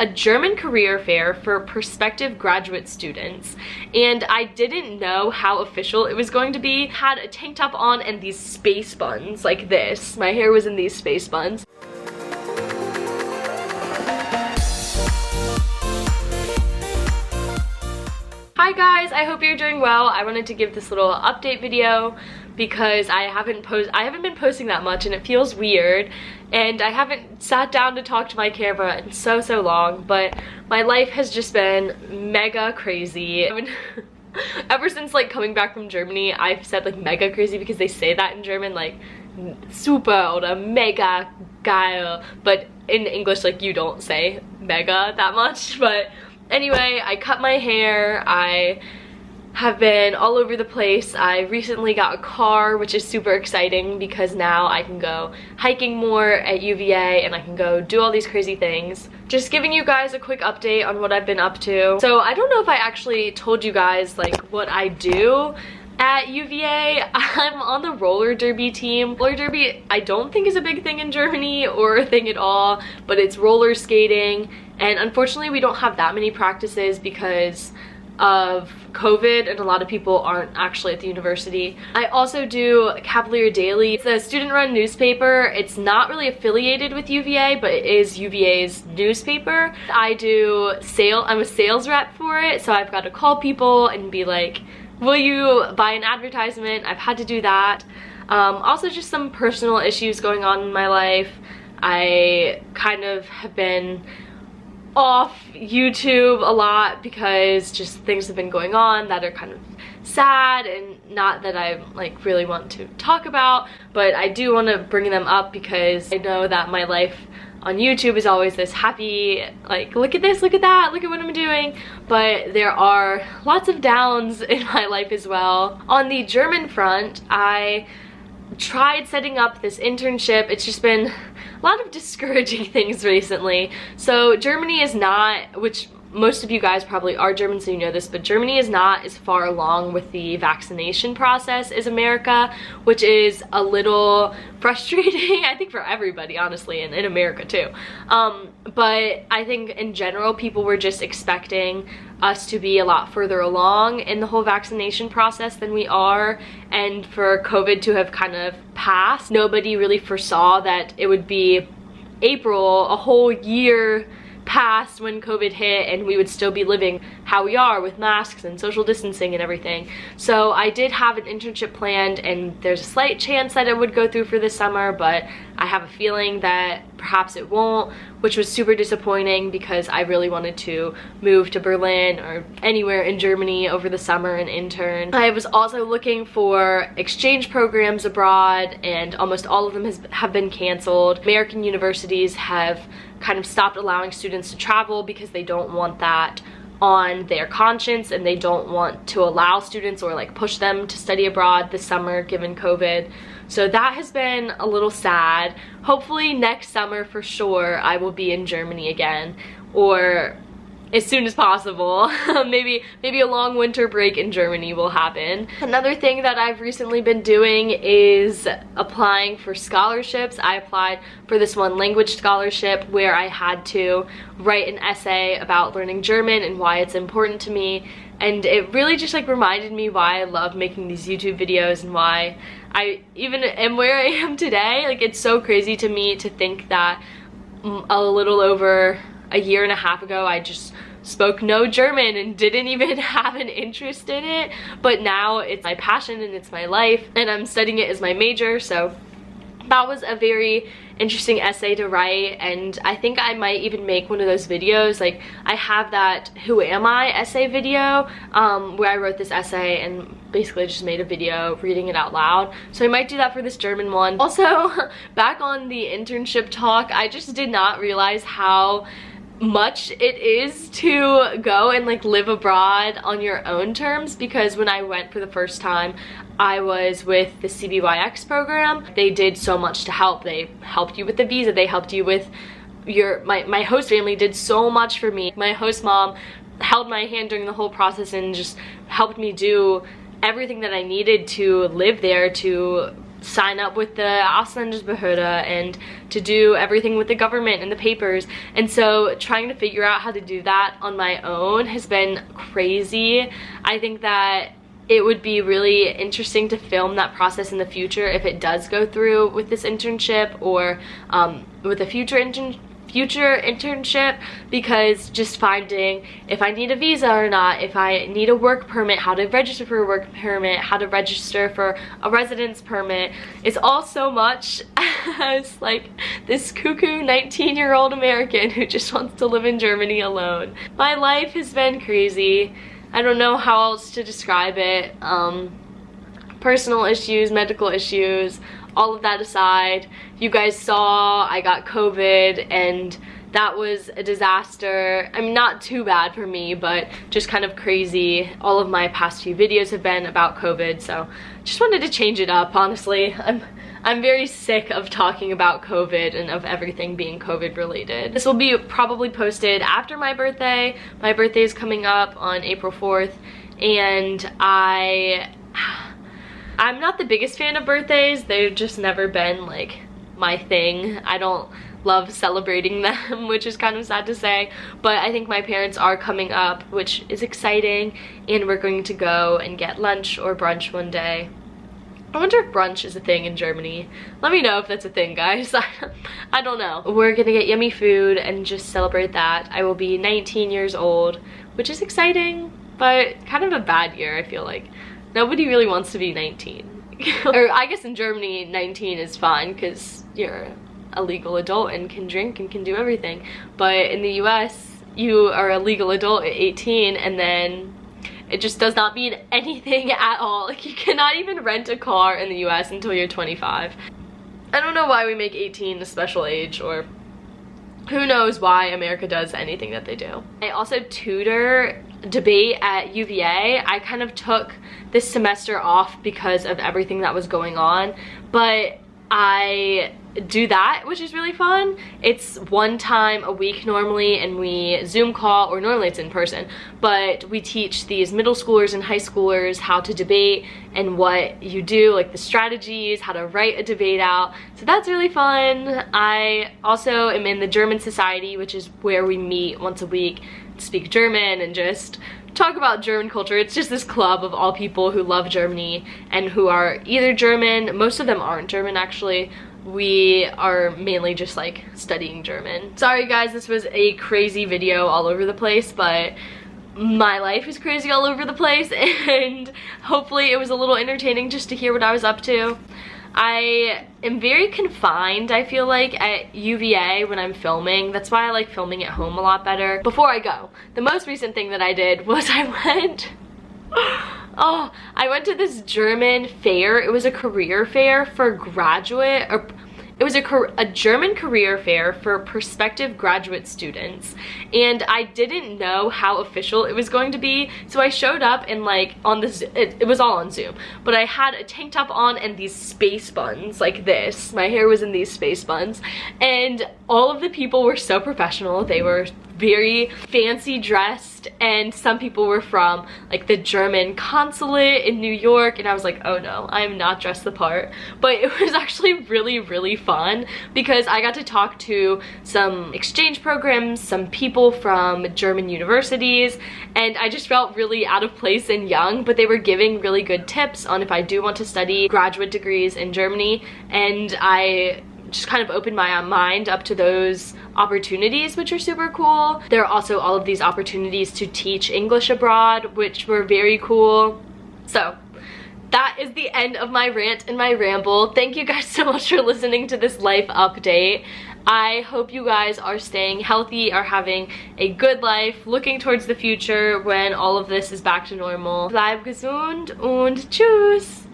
a German career fair for prospective graduate students, and I didn't know how official it was going to be. Had a tank top on and these space buns like this. My hair was in these space buns. Hi guys, I hope you're doing well. I wanted to give this little update video because I haven't been posting that much and it feels weird, and I haven't sat down to talk to my camera in so long, but my life has just been mega crazy. Ever since like coming back from Germany, I've said like mega crazy because they say that in German, like super oder mega geil, but in English like you don't say mega that much. But anyway, I cut my hair, I have been all over the place. I recently got a car, which is super exciting because now I can go hiking more at UVA and I can go do all these crazy things. Just giving you guys a quick update on what I've been up to. So I don't know if I actually told you guys like what I do at UVA. I'm on the roller derby team. Roller derby I don't think is a big thing in Germany or a thing at all, but it's roller skating, and unfortunately we don't have that many practices because of COVID and a lot of people aren't actually at the university. I also do Cavalier Daily. It's a student-run newspaper. It's not really affiliated with UVA, but it is UVA's newspaper. I'm a sales rep for it, so I've got to call people and be like, will you buy an advertisement? I've had to do that. Also just some personal issues going on in my life. I kind of have been off YouTube a lot because just things have been going on that are kind of sad, and not that I like really want to talk about, but I do want to bring them up because I know that my life on YouTube is always this happy, like look at this, look at that, look at what I'm doing, but there are lots of downs in my life as well. On the German front, I tried setting up this internship. It's just been a lot of discouraging things recently. So Germany is not, which most of you guys probably are German, so you know this, but Germany is not as far along with the vaccination process as America, which is a little frustrating, I think, for everybody, honestly, and in America too. But I think in general, people were just expecting us to be a lot further along in the whole vaccination process than we are, and for COVID to have kind of passed. Nobody really foresaw that it would be April, a whole year past when COVID hit, and we would still be living how we are with masks and social distancing and everything. So I did have an internship planned, and there's a slight chance that it would go through for this summer, but I have a feeling that perhaps it won't, which was super disappointing because I really wanted to move to Berlin or anywhere in Germany over the summer and intern. I was also looking for exchange programs abroad, and almost all of them have been canceled. American universities have kind of stopped allowing students to travel because they don't want that on their conscience, and they don't want to allow students or like push them to study abroad this summer given COVID. So that has been a little sad. Hopefully next summer for sure I will be in Germany again, or as soon as possible. maybe a long winter break in Germany will happen. Another thing that I've recently been doing is applying for scholarships. I applied for this one language scholarship where I had to write an essay about learning German and why it's important to me, and it really just like reminded me why I love making these YouTube videos and why I even am where I am today. Like, it's so crazy to me to think that a little over a year and a half ago I just spoke no German and didn't even have an interest in it, but now it's my passion and it's my life, and I'm studying it as my major. So that was a very interesting essay to write, and I think I might even make one of those videos. Like, I have that Who Am I essay video where I wrote this essay and basically just made a video reading it out loud. So I might do that for this German one. Also, back on the internship talk, I just did not realize how much it is to go and like live abroad on your own terms, because when I went for the first time I was with the CBYX program. They did so much to help. They helped you with the visa, they helped you with my host family did so much for me. My host mom held my hand during the whole process and just helped me do everything that I needed to live there, to sign up with the Ausländerbehörde and to do everything with the government and the papers. And so trying to figure out how to do that on my own has been crazy. I think that it would be really interesting to film that process in the future if it does go through with this internship, or with a future internship, because just finding if I need a visa or not, if I need a work permit, how to register for a work permit, how to register for a residence permit, it's all so much as like this cuckoo 19-year-old American who just wants to live in Germany alone. My life has been crazy. I don't know how else to describe it. Personal issues, medical issues, all of that aside, you guys saw I got COVID, and that was a disaster. I mean, not too bad for me, but just kind of crazy. All of my past few videos have been about COVID, so just wanted to change it up, honestly. I'm very sick of talking about COVID and of everything being COVID related. This will be probably posted after my birthday. My birthday is coming up on April 4th, and I'm not the biggest fan of birthdays. They've just never been like my thing. I don't love celebrating them, which is kind of sad to say, but I think my parents are coming up, which is exciting, and we're going to go and get lunch or brunch one day. I wonder if brunch is a thing in Germany. Let me know if that's a thing, guys. I don't know. We're gonna get yummy food and just celebrate that. I will be 19 years old, which is exciting, but kind of a bad year, I feel like. Nobody really wants to be 19. Or I guess in Germany, 19 is fine because you're a legal adult and can drink and can do everything. But in the US, you are a legal adult at 18, and then it just does not mean anything at all. Like, you cannot even rent a car in the US until you're 25. I don't know why we make 18 a special age, or who knows why America does anything that they do. I also tutor debate at UVA. I kind of took this semester off because of everything that was going on, but I do that, which is really fun. It's one time a week normally, and we Zoom call, or normally it's in person, but we teach these middle schoolers and high schoolers how to debate and what you do, like the strategies, how to write a debate out. So that's really fun. I also am in the German Society, which is where we meet once a week to speak German and just talk about German culture. It's just this club of all people who love Germany and who are either German. Most of them aren't German, actually. We are mainly just like studying German. Sorry guys, this was a crazy video all over the place, but my life is crazy all over the place, and hopefully it was a little entertaining just to hear what I was up to. I am very confined, I feel like, at UVA when I'm filming. That's why I like filming at home a lot better. Before I go, the most recent thing that I did was I went to this German fair. It was a career fair for graduate, or it was a German career fair for prospective graduate students, and I didn't know how official it was going to be, so I showed up and like on this, it was all on Zoom, but I had a tank top on and these space buns like this. My hair was in these space buns, and all of the people were so professional. They were very fancy dressed, and some people were from like the German consulate in New York, and I was like, oh no, I am not dressed the part. But it was actually really fun because I got to talk to some exchange programs, some people from German universities, and I just felt really out of place and young, but they were giving really good tips on if I do want to study graduate degrees in Germany, and I just kind of opened my mind up to those opportunities, which are super cool. There are also all of these opportunities to teach English abroad, which were very cool. So that is the end of my rant and my ramble. Thank you guys so much for listening to this life update. I hope you guys are staying healthy, are having a good life, looking towards the future when all of this is back to normal. Bleib gesund und tschüss!